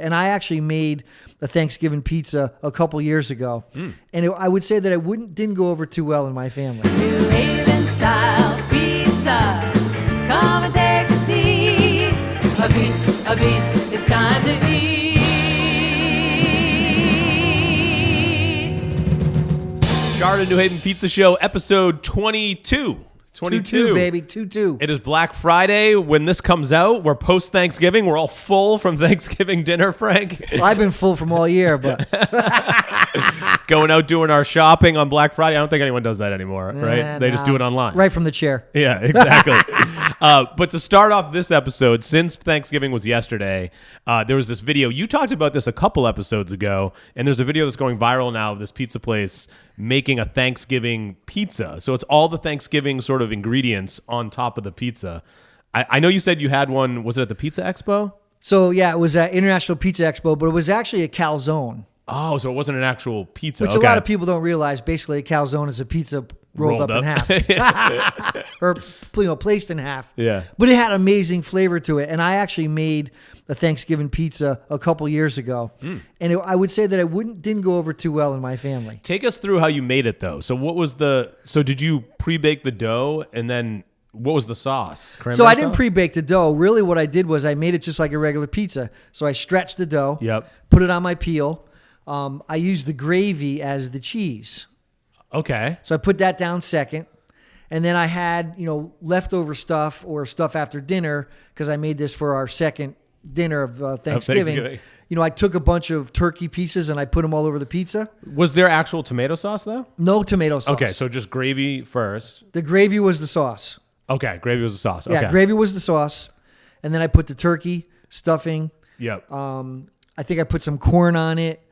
And I actually made a Thanksgiving pizza a couple years ago. And I would say that it didn't go over too well in my family. New Haven style pizza. Come and take a seat. Abate, it's time to eat. Charred, New Haven Pizza Show, episode 22. 22, baby, 22. It is Black Friday. When this comes out, we're post-Thanksgiving. We're all full from Thanksgiving dinner, Frank. Well, I've been full from all year, but Going out doing our shopping on Black Friday. I don't think anyone does that anymore, right? They just do it online. Right from the chair. Yeah, exactly. But to start off this episode, since Thanksgiving was yesterday, there was this video. You talked about this a couple episodes ago, and there's a video that's going viral now of this pizza place making a Thanksgiving pizza. So it's all the Thanksgiving sort of ingredients on top of the pizza. I know you said you had one. Was it at the Pizza Expo? So, yeah, it was at International Pizza Expo, but it was actually a calzone. Oh, so it wasn't an actual pizza. Which a lot of people don't realize. Basically, a calzone is a pizza rolled up in half. Or placed in half. Yeah. But it had amazing flavor to it. And I actually made a Thanksgiving pizza a couple years ago. And I would say that it didn't go over too well in my family. Take us through how you made it, though. So so did you pre-bake the dough, and then what was the sauce? So I didn't pre-bake the dough. Really what I did was I made it just like a regular pizza. So I stretched the dough, put it on my peel. I used the gravy as the cheese. Okay. So I put that down second. And then I had, leftover stuff or stuff after dinner because I made this for our second dinner of Thanksgiving. I took a bunch of turkey pieces and I put them all over the pizza. Was there actual tomato sauce, though? No tomato sauce. Okay, so just gravy first. The gravy was the sauce. Okay, gravy was the sauce. Okay. Yeah, gravy was the sauce. And then I put the turkey, stuffing. Yep. I think I put some corn on it.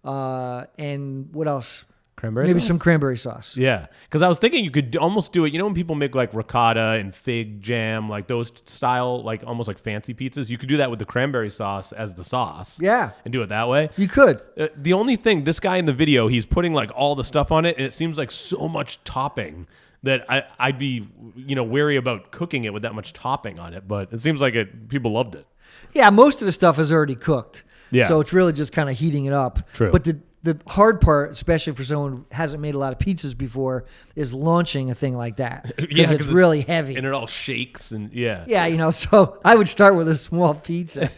And what else? Maybe some cranberry sauce. Yeah, because I was thinking you could almost do it. When people make like ricotta and fig jam, like those style, like almost like fancy pizzas, you could do that with the cranberry sauce as the sauce. Yeah. And do it that way. You could. The only thing, this guy in the video, he's putting like all the stuff on it, and it seems like so much topping that I'd be, wary about cooking it with that much topping on it. But it seems like people loved it. Yeah, most of the stuff is already cooked. Yeah. So it's really just kind of heating it up. True. But the hard part, especially for someone who hasn't made a lot of pizzas before, is launching a thing like that. Because it's really heavy. And it all shakes and yeah. Yeah, so I would start with a small pizza.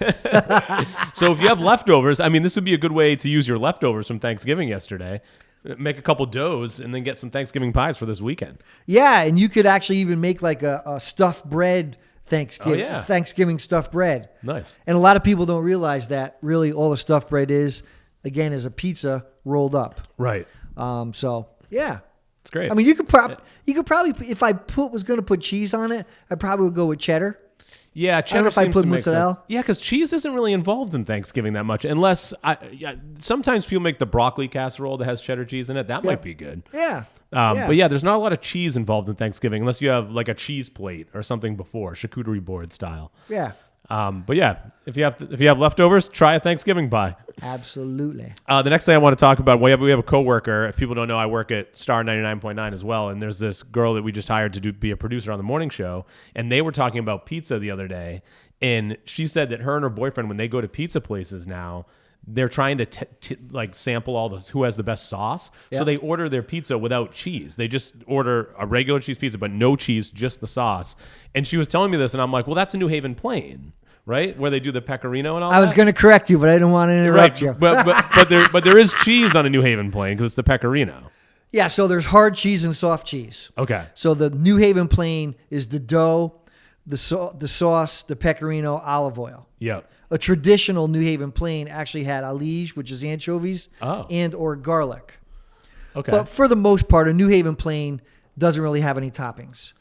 So if you have leftovers, this would be a good way to use your leftovers from Thanksgiving yesterday. Make a couple doughs and then get some Thanksgiving pies for this weekend. Yeah, and you could actually even make like a stuffed bread Thanksgiving stuffed bread. Nice. And a lot of people don't realize that really all the stuffed bread is a pizza rolled up. Right. So yeah, it's great. You could probably, if I was going to put cheese on it, I probably would go with cheddar. Yeah, cheddar. I don't know if I put mozzarella. Yeah, because cheese isn't really involved in Thanksgiving that much, unless sometimes people make the broccoli casserole that has cheddar cheese in it. That might be good. Yeah. But yeah, there's not a lot of cheese involved in Thanksgiving unless you have like a cheese plate or something before, charcuterie board style. Yeah. But yeah, if you have leftovers, try a Thanksgiving pie. Absolutely. The next thing I want to talk about, we have a coworker. If people don't know, I work at Star 99.9 as well, and there's this girl that we just hired to be a producer on the morning show, and they were talking about pizza the other day, and she said that her and her boyfriend, when they go to pizza places now, they're trying to like sample all who has the best sauce. Yep. So they order their pizza without cheese. They just order a regular cheese pizza, but no cheese, just the sauce. And she was telling me this, and I'm like, well, that's a New Haven plain, right? Where they do the pecorino and all that. I was going to correct you, but I didn't want to interrupt you. But there is cheese on a New Haven plain because it's the pecorino. Yeah, so there's hard cheese and soft cheese. Okay. So the New Haven plain is the dough, the sauce, the pecorino, olive oil. Yep. A traditional New Haven plain actually had alige, which is anchovies, and or garlic. Okay. But for the most part, a New Haven plain doesn't really have any toppings.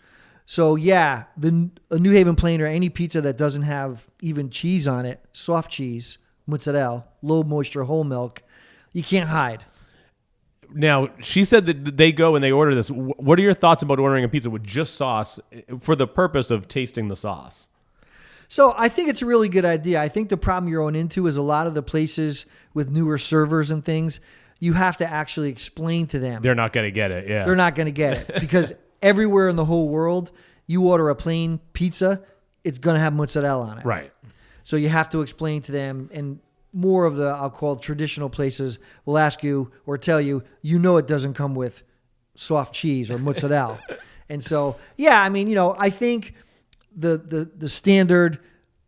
So yeah, a New Haven plain or any pizza that doesn't have even cheese on it, soft cheese, mozzarella, low moisture whole milk, you can't hide. Now, she said that they go and they order this. What are your thoughts about ordering a pizza with just sauce for the purpose of tasting the sauce? So I think it's a really good idea. I think the problem you're going into is a lot of the places with newer servers and things, you have to actually explain to them. They're not going to get it, yeah. They're not going to get it because everywhere in the whole world, you order a plain pizza, it's going to have mozzarella on it. Right. So you have to explain to them, and more of the, I'll call traditional places, will ask you or tell you, it doesn't come with soft cheese or mozzarella. And so, yeah, I mean, I think the standard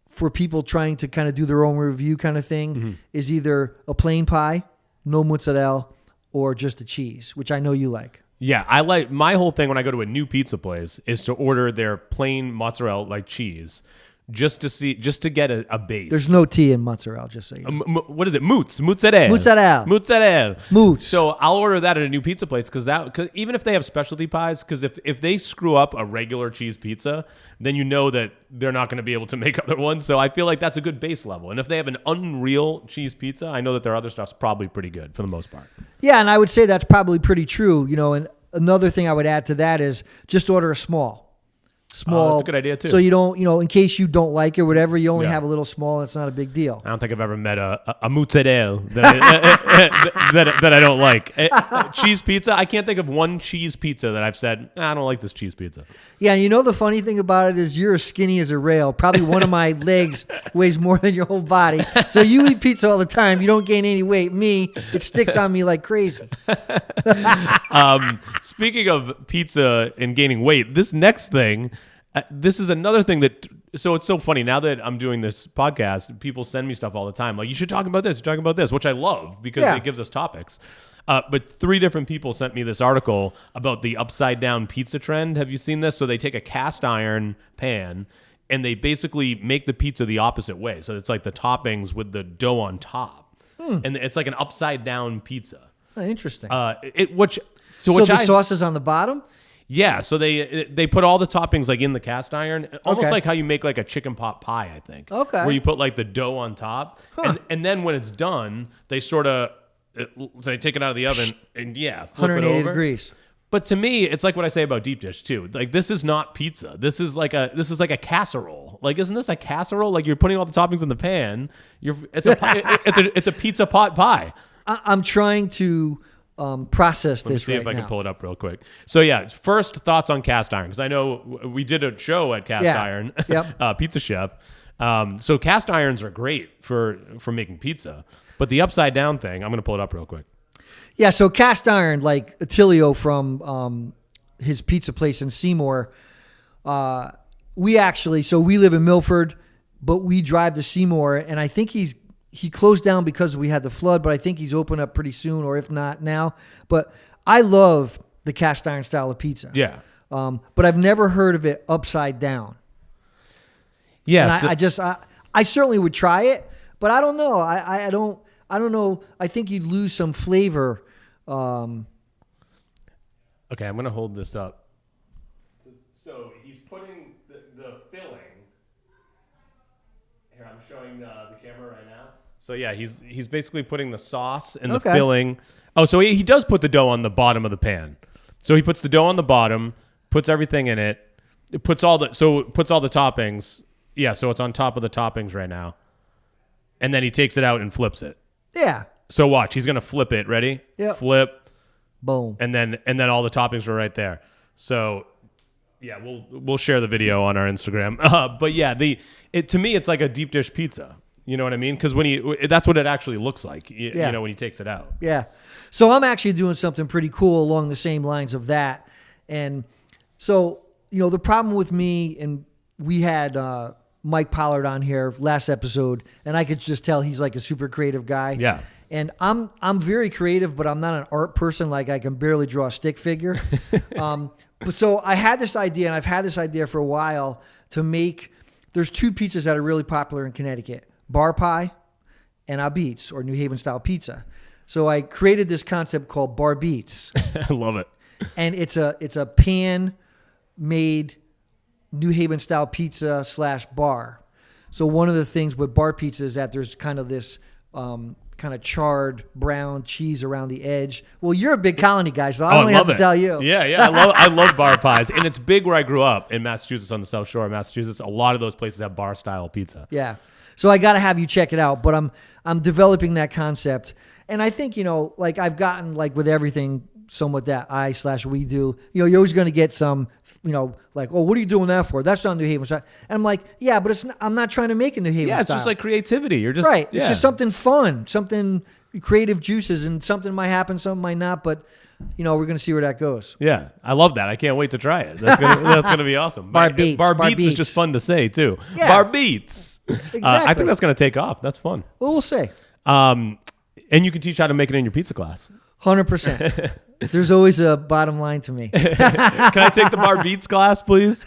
for people trying to kind of do their own review kind of thing is either a plain pie, no mozzarella, or just a cheese, which I know you like. Yeah, I like, my whole thing when I go to a new pizza place is to order their plain mozzarella like cheese. Just to get a base. There's no T in mozzarella, just so you know. What is it? Mozzarella. Mozzarella. So I'll order that at a new pizza place because even if they have specialty pies, because if they screw up a regular cheese pizza, then you know that they're not going to be able to make other ones. So I feel like that's a good base level. And if they have an unreal cheese pizza, I know that their other stuff's probably pretty good for the most part. Yeah, and I would say that's probably pretty true. And another thing I would add to that is just order a small. That's a good idea too. So you don't, in case you don't like it or whatever, you only have a little small and it's not a big deal. I don't think I've ever met a mozzarella that I don't like. Cheese pizza, I can't think of one cheese pizza that I've said, I don't like this cheese pizza. Yeah, and the funny thing about it is you're as skinny as a rail. Probably one of my legs weighs more than your whole body. So you eat pizza all the time. You don't gain any weight. Me, it sticks on me like crazy. Speaking of pizza and gaining weight, this next thing... this is another thing so it's so funny now that I'm doing this podcast, people send me stuff all the time. Like, you should talk about this, which I love because it gives us topics. But 3 different people sent me this article about the upside down pizza trend. Have you seen this? So they take a cast iron pan and they basically make the pizza the opposite way. So it's like the toppings with the dough on top. And it's like an upside down pizza. Oh, interesting. So the sauce is on the bottom? Yeah, so they put all the toppings like in the cast iron, almost like how you make like a chicken pot pie, I think. Okay. Where you put like the dough on top, and then when it's done, they they take it out of the oven and flip 180 it over. degrees. But to me, it's like what I say about deep dish too. Like, this is not pizza. This is like a casserole. Like, isn't this a casserole? Like, you're putting all the toppings in the pan. It's a pizza pot pie. I'm trying to process Let me this see right if I now. can pull it up real quick. So yeah, first thoughts on cast iron, because I know we did a show at Cast Iron, Pizza Chef. So cast irons are great for making pizza, but the upside down thing, I'm going to pull it up real quick. Yeah, so cast iron, like Attilio from his pizza place in Seymour, we live in Milford, but we drive to Seymour, and I think he closed down because we had the flood, but I think he's open up pretty soon, or if not now. But I love the cast iron style of pizza. Yeah. But I've never heard of it upside down. Yeah. And I certainly would try it, but I don't know. I don't know. I think you'd lose some flavor. Okay, I'm going to hold this up. So he's putting the filling. Here, I'm showing the camera right now. So yeah, he's basically putting the sauce and the filling. Oh, so he does put the dough on the bottom of the pan. So he puts the dough on the bottom, puts everything in it, puts all the toppings. Yeah, so it's on top of the toppings right now. And then he takes it out and flips it. Yeah. So watch, he's gonna flip it. Ready? Yep. Flip. Boom. And then all the toppings are right there. So yeah, we'll share the video on our Instagram. But yeah, to me it's like a deep dish pizza. You know what I mean? Because that's what it actually looks like. You know, when he takes it out. Yeah. So I'm actually doing something pretty cool along the same lines of that. And so, the problem with me, and we had Mike Pollard on here last episode, and I could just tell he's like a super creative guy. Yeah. And I'm very creative, but I'm not an art person. Like, I can barely draw a stick figure. But so I had this idea, and I've had this idea for a while, to make, there's 2 pizzas that are really popular in Connecticut. Bar pie and Ah-Beetz, or New Haven style pizza. So I created this concept called Barbeetz. I love it. And it's a pan made New Haven style pizza / bar. So one of the things with bar pizza is that there's kind of this kind of charred brown cheese around the edge. Well, you're a big Colony guy, so I only have to tell you. Yeah. I love bar pies, and it's big where I grew up in Massachusetts, on the South Shore of Massachusetts. A lot of those places have bar style pizza. Yeah. So I got to have you check it out, but I'm developing that concept. And I think, like I've gotten, like with everything, somewhat that we do. You know, you're always going to get some, you know, like, oh, what are you doing that for? That's not New Haven style. And I'm like, yeah, but I'm not trying to make a New Haven style. Yeah, it's just like creativity. You're just right. Yeah. It's just something fun, something creative juices, and something might happen, something might not. But you know, we're going to see where that goes. Yeah, I love that. I can't wait to try it. That's gonna be awesome. Barbeetz. Barbeetz is just fun to say too. Yeah. Barbeetz. Exactly. I think that's gonna take off. That's fun. Well, we'll see. And you can teach how to make it in your pizza class. 100%. There's always a bottom line to me. Can I take the Barbeetz class, please?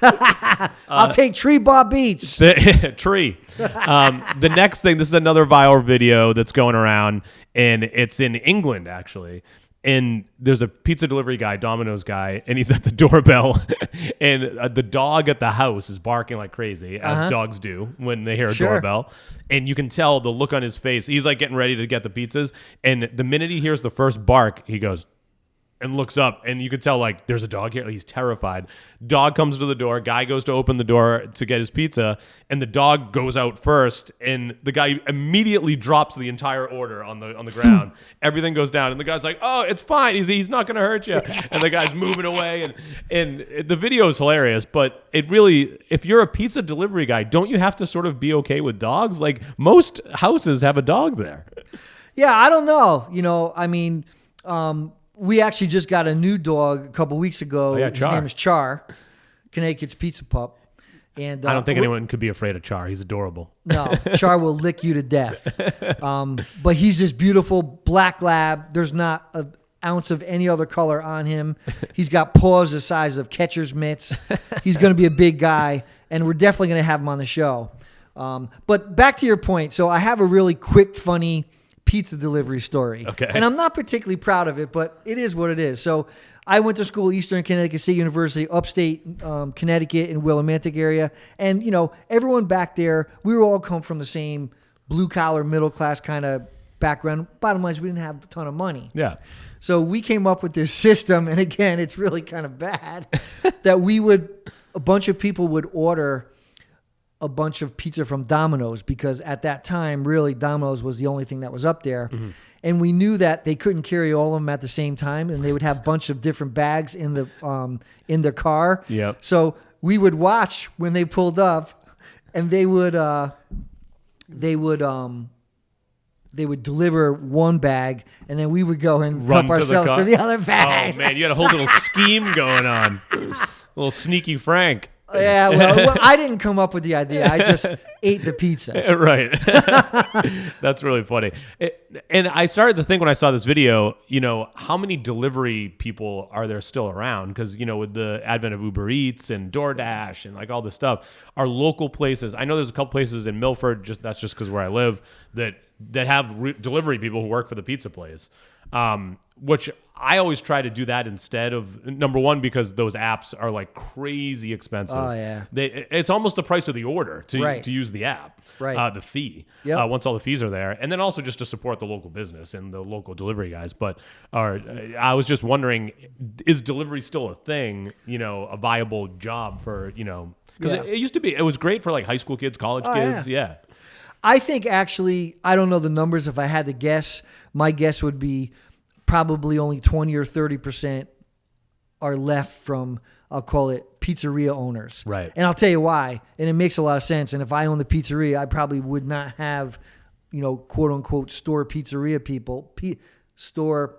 I'll take Tree Barbeetz. Tree. The next thing, this is another viral video that's going around, and it's in England, actually. And there's a pizza delivery guy, Domino's guy, and he's at the doorbell. And the dog at the house is barking like crazy, as dogs do when they hear a doorbell. And you can tell the look on his face. He's like getting ready to get the pizzas. And the minute he hears the first bark, he goes, and looks up, and you could tell, like, there's a dog here. He's terrified. Dog comes to the door. Guy goes to open the door to get his pizza, and the dog goes out first, and the guy immediately drops the entire order on the ground. Everything goes down, and the guy's like, oh, it's fine. He's not going to hurt you. And the guy's moving away, and the video is hilarious, but it really, if you're a pizza delivery guy, don't you have to sort of be okay with dogs? Like, most houses have a dog there. Yeah, I don't know. You know, I mean, we actually just got a new dog a couple weeks ago. Oh, yeah, His Char. name is Char, Connecticut's pizza pup. And I don't think anyone could be afraid of Char. He's adorable. No, Char will lick you to death. But he's this beautiful black lab. There's not an ounce of any other color on him. He's got paws the size of catcher's mitts. He's going to be a big guy, and we're definitely going to have him on the show. But back to your point. So I have a really quick, funny pizza delivery story. Okay. And I'm not particularly proud of it, but it is what it is. So I went to school, Eastern Connecticut State University, upstate Connecticut in Willimantic area. And, you know, everyone back there, we were all come from the same blue collar, middle class kind of background. Bottom line is we didn't have a ton of money. Yeah. So we came up with this system. And again, it's really kind of bad that a bunch of people would order a bunch of pizza from Domino's, because at that time, really, Domino's was the only thing that was up there. Mm-hmm. And we knew that they couldn't carry all of them at the same time, and they would have a bunch of different bags in the car. Yep. So we would watch when they pulled up, and they would deliver one bag, and then we would go and Run help ourselves to the other bags. Oh man, you had a whole little scheme going on. A little sneaky Frank. Yeah, well, I didn't come up with the idea. I just ate the pizza. Right. That's really funny. And I started to think when I saw this video, you know, how many delivery people are there still around? Because, you know, with the advent of Uber Eats and DoorDash and like all this stuff, our local places, I know there's a couple places in Milford, that's just because where I live, that have delivery people who work for the pizza place. Which I always try to do that instead of, number one, because those apps are like crazy expensive. Oh, yeah. It's almost the price of the order to use the app, right? The fee, yep. Once all the fees are there. And then also just to support the local business and the local delivery guys. But I was just wondering, is delivery still a thing, you know, a viable job for, you know, because it used to be, it was great for like high school kids, college kids. Yeah. I think actually, I don't know the numbers. If I had to guess, my guess would be probably only 20 or 30% are left from, I'll call it, pizzeria owners. Right. And I'll tell you why. And it makes a lot of sense. And if I owned the pizzeria, I probably would not have, you know, quote unquote, store pizzeria people, store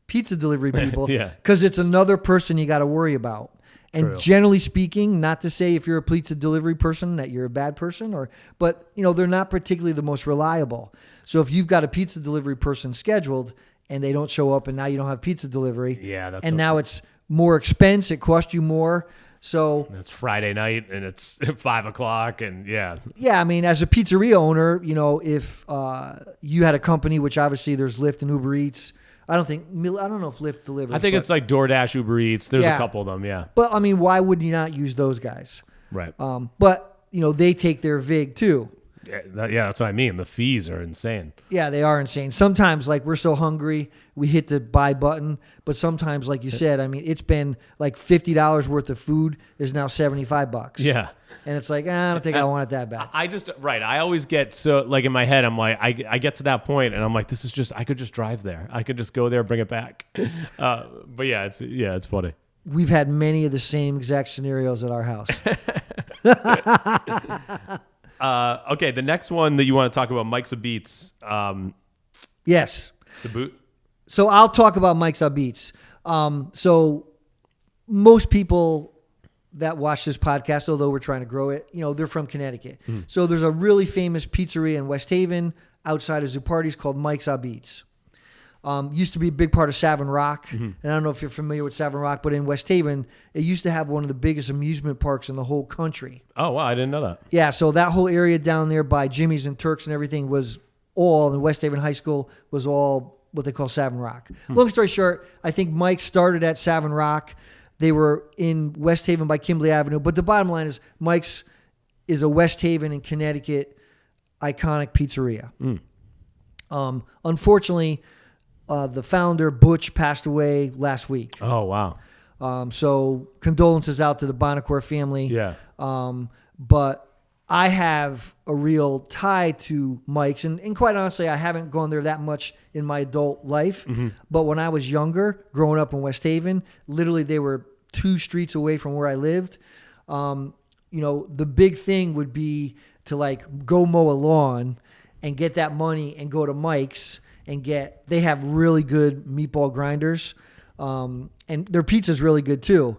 pizza delivery people. Yeah. Because it's another person you got to worry about. And True. Generally speaking, not to say if you're a pizza delivery person that you're a bad person, but you know, they're not particularly the most reliable. So if you've got a pizza delivery person scheduled and they don't show up, and now you don't have pizza delivery, now it's more expense. It costs you more. So it's Friday night and it's 5:00, and yeah. I mean, as a pizzeria owner, you know, if you had a company, which obviously there's Lyft and Uber Eats. I don't know if Lyft delivers. I think it's like DoorDash, Uber Eats. There's a couple of them, yeah. But I mean, why would you not use those guys? Right. But you know, they take their vig too. Yeah, that's what I mean. The fees are insane. Yeah, they are insane. Sometimes, like, we're so hungry, we hit the buy button. But sometimes, like you said, I mean, it's been like $50 worth of food is now $75. Yeah. And it's like, I don't think I want it that bad. I always get so, like, in my head, I'm like, I get to that point and I'm like, this is just, I could just drive there. I could just go there, bring it back. But yeah, it's funny. We've had many of the same exact scenarios at our house. Okay, the next one that you want to talk about, Mike's Abate. Yes. The boot. So I'll talk about Mike's Ah-Beetz. So most people that watch this podcast, although we're trying to grow it, they're from Connecticut. So there's a really famous pizzeria in West Haven outside of Zupardi's called Mike's Ah-Beetz. Used to be a big part of Savin Rock. And I don't know if you're familiar with Savin Rock, but in West Haven, it used to have one of the biggest amusement parks in the whole country. Oh, wow. I didn't know that. Yeah, so that whole area down there by Jimmy's and Turks and everything was all, in West Haven High School, was all what they call Savin Rock. Long story short, I think Mike started at Savin Rock. They were in West Haven by Kimberly Avenue. But the bottom line is Mike's is a West Haven and Connecticut iconic pizzeria. Unfortunately, the founder, Butch, passed away last week. Oh, wow. So condolences out to the Bonacore family. Yeah. But I have a real tie to Mike's. And quite honestly, I haven't gone there that much in my adult life. But when I was younger, growing up in West Haven, literally they were 2 streets away from where I lived. The big thing would be to like go mow a lawn and get that money and go to Mike's and they have really good meatball grinders. And their pizza's really good too.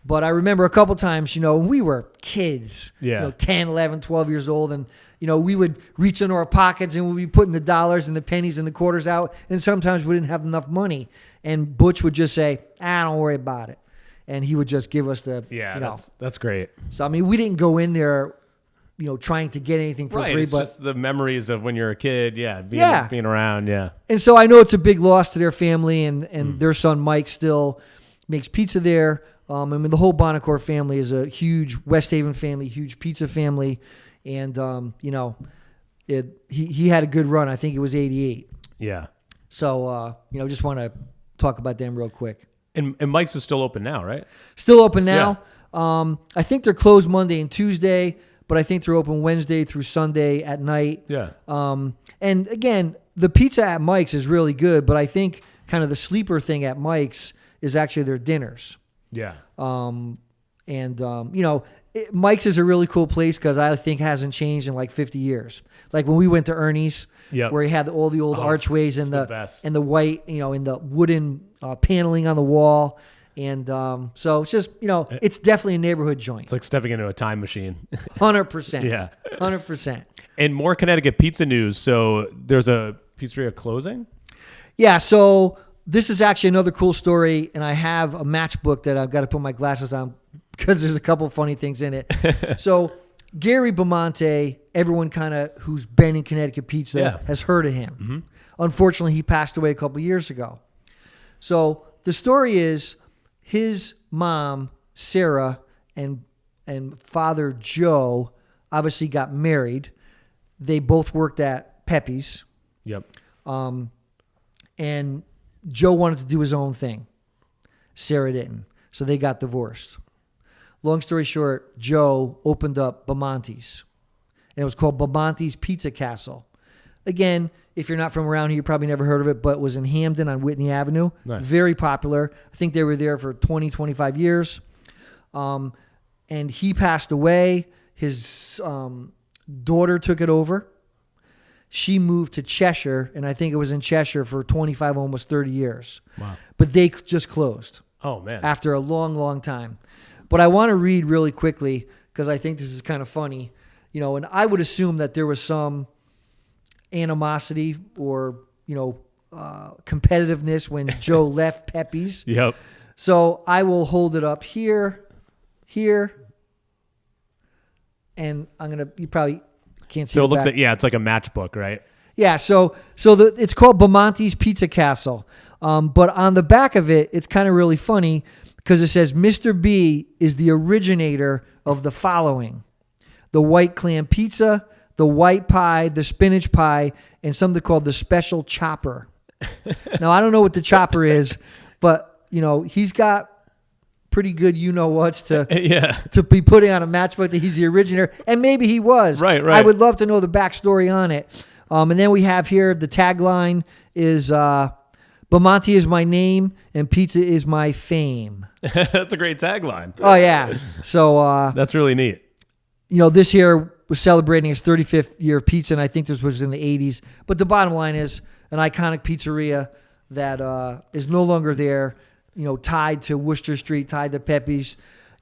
But I remember a couple times, we were kids, 10, 11, 12 years old. And, we would reach into our pockets and we'd be putting the dollars and the pennies and the quarters out. And sometimes we didn't have enough money. And Butch would just say, don't worry about it. And he would just give us the, that's great. So, I mean, we didn't go in there, trying to get anything for free. It's but just the memories of when you're a kid. Being around. Yeah. And so I know it's a big loss to their family and their son, Mike, still makes pizza there. I mean, the whole Bonacore family is a huge West Haven family, huge pizza family. And, he had a good run. I think it was 88. Yeah. So, just want to talk about them real quick. And Mike's is still open now, right? Still open now. Yeah. I think they're closed Monday and Tuesday, but I think they're open Wednesday through Sunday at night. Yeah. And again, the pizza at Mike's is really good, but I think kind of the sleeper thing at Mike's is actually their dinners. Yeah. Mike's is a really cool place because I think hasn't changed in like 50 years. Like when we went to Ernie's, where he had all the old archways and the white, and the wooden paneling on the wall. And so it's just, it's definitely a neighborhood joint. It's like stepping into a time machine. 100%. Yeah. 100%. And more Connecticut pizza news. So there's a pizzeria closing? Yeah, so this is actually another cool story, and I have a matchbook that I've got to put my glasses on because there's a couple funny things in it. So Gary Bimonte, everyone kind of who's been in Connecticut pizza has heard of him. Unfortunately, he passed away a couple years ago. So the story is his mom, Sarah, and father, Joe, obviously got married. They both worked at Pepe's. Yep. And Joe wanted to do his own thing. Sarah didn't. So they got divorced. Long story short, Joe opened up Bimonte's. And it was called Bimonte's Pizza Castle. Again, if you're not from around here, you probably never heard of it, but it was in Hamden on Whitney Avenue. Nice. Very popular. I think they were there for 20, 25 years. And he passed away. His daughter took it over. She moved to Cheshire, and I think it was in Cheshire for 25, almost 30 years. Wow. But they just closed. Oh, man. After a long, long time. But I want to read really quickly because I think this is kind of funny. And I would assume that there was some animosity or, competitiveness when Joe left Pepe's. Yep. So I will hold it up here, and you probably can't see. So it looks back. like, it's like a matchbook, right? Yeah, so it's called Bimonte's Pizza Castle. But on the back of it, it's kind of really funny because it says Mr. B is the originator of the following: the white clam pizza, the white pie, the spinach pie, and something called the special chopper. Now, I don't know what the chopper is, but, he's got pretty good you-know-whats to be putting on a matchbook that he's the originator, and maybe he was. Right. I would love to know the backstory on it. And then we have here, the tagline is, Bimonte is my name, and pizza is my fame. That's a great tagline. Oh, yeah. So that's really neat. This year was celebrating its 35th year of pizza, and I think this was in the 80s. But the bottom line is an iconic pizzeria that is no longer there, tied to Worcester Street, tied to Pepe's.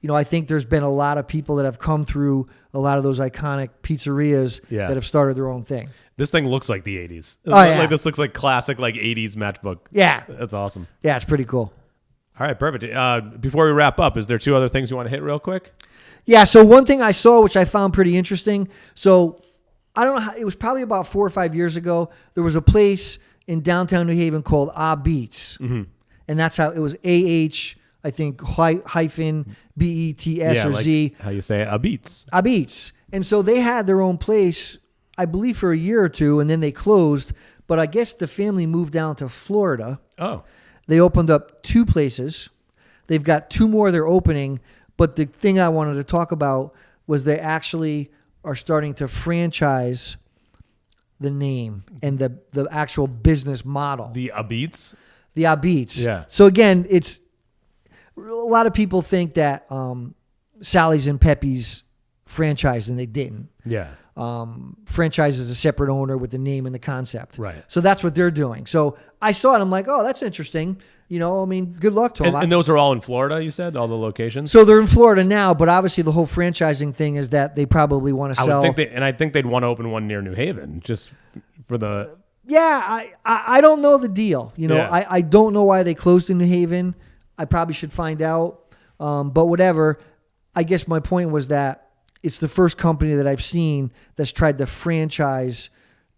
I think there's been a lot of people that have come through a lot of those iconic pizzerias that have started their own thing. This thing looks like the 80s. Oh, yeah. This looks like classic 80s matchbook. Yeah. That's awesome. Yeah, it's pretty cool. All right, perfect. Before we wrap up, is there 2 other things you want to hit real quick? Yeah, so one thing I saw, which I found pretty interesting. So I don't know, it was probably about 4 or 5 years ago. There was a place in downtown New Haven called Ah-Beetz. Mm-hmm. And that's how it was AH, I think, hyphen BETS or Z. How you say it? Abate. Apizza. And so they had their own place, I believe, for a year or two, and then they closed. But I guess the family moved down to Florida. Oh. They opened up 2 places. They've got 2 more they're opening. But the thing I wanted to talk about was they actually are starting to franchise the name and the actual business model. The Abates? The Ah-Beetz. Yeah. So again, it's a lot of people think that Sally's and Pepe's franchised, and they didn't. Yeah. Franchise is a separate owner with the name and the concept. Right. So that's what they're doing. So I saw it. I'm like, oh, that's interesting. Good luck to them. And those are all in Florida, you said, all the locations? So they're in Florida now, but obviously the whole franchising thing is that they probably want to sell. I think they'd want to open one near New Haven just for the. Yeah, I don't know the deal. I don't know why they closed in New Haven. I probably should find out. But whatever. I guess my point was that it's the first company that I've seen that's tried to franchise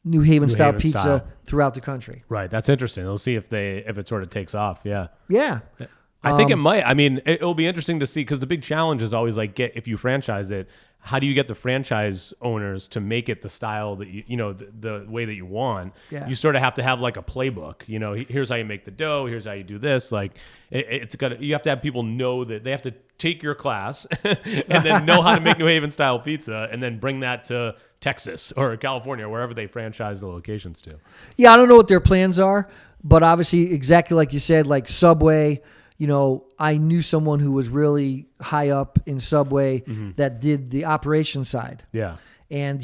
New Haven style pizza throughout the country. Right. That's interesting. We'll see if it sort of takes off. Yeah. Yeah. I think it might. I mean, it'll be interesting to see, because the big challenge is always if you franchise it, how do you get the franchise owners to make it the style that the way that you want? Yeah. You sort of have to have like a playbook. Here's how you make the dough. Here's how you do this. Like you have to have people know that they have to take your class and then know how to make New Haven style pizza, and then bring that to Texas or California, wherever they franchise the locations to. Yeah, I don't know what their plans are, but obviously, exactly like you said, like Subway. I knew someone who was really high up in Subway that did the operation side. Yeah. And,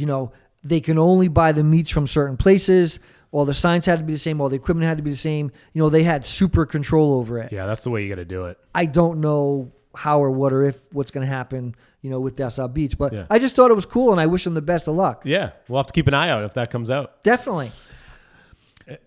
they can only buy the meats from certain places. All the signs had to be the same. All the equipment had to be the same. They had super control over it. Yeah, that's the way you got to do it. I don't know how or what or if what's going to happen, with this Ah-Beetz. But yeah. I just thought it was cool, and I wish them the best of luck. Yeah. We'll have to keep an eye out if that comes out. Definitely.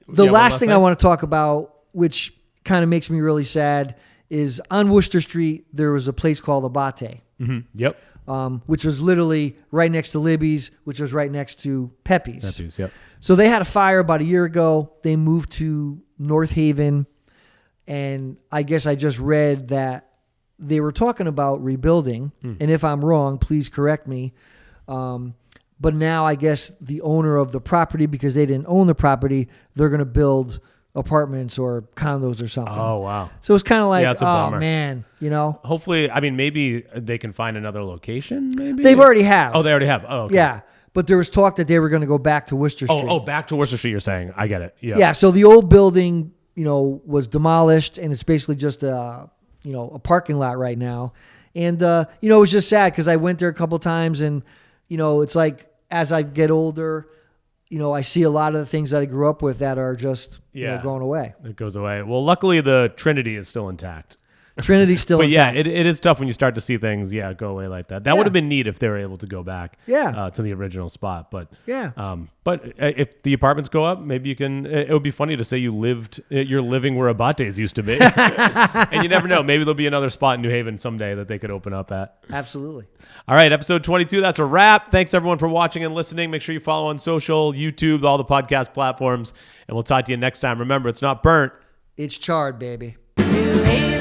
The last thing I want to talk about, which kind of makes me really sad, is on Worcester Street, there was a place called Abate. Mm-hmm. Yep. Which was literally right next to Libby's, which was right next to Pepe's. Pepe's, yep. So they had a fire about a year ago. They moved to North Haven, and I guess I just read that they were talking about rebuilding. And if I'm wrong, please correct me. But now I guess the owner of the property, because they didn't own the property, they're going to build apartments or condos or something. Oh, wow. So it's kind of like, it's a bummer. Man, Hopefully, maybe they can find another location, maybe? They've already have. Oh, they already have. Oh, okay. Yeah. But there was talk that they were going to go back to Worcester Street. Oh, back to Worcester Street, you're saying. I get it. Yeah. Yeah, so the old building, was demolished, and it's basically just a parking lot right now. And, it was just sad because I went there a couple times, and, it's like as I get older, I see a lot of the things that I grew up with that are just going away. It goes away. Well, luckily the Trinity is still intact. Trinity's still but intact. Yeah, it is tough when you start to see things, go away like that. That would have been neat if they were able to go back to the original spot. But but if the apartments go up, maybe you can, it would be funny to say you're living where Abate's used to be. And you never know. Maybe there'll be another spot in New Haven someday that they could open up at. Absolutely. All right, episode 22, that's a wrap. Thanks everyone for watching and listening. Make sure you follow on social, YouTube, all the podcast platforms, and we'll talk to you next time. Remember, it's not burnt. It's charred, baby. New Haven.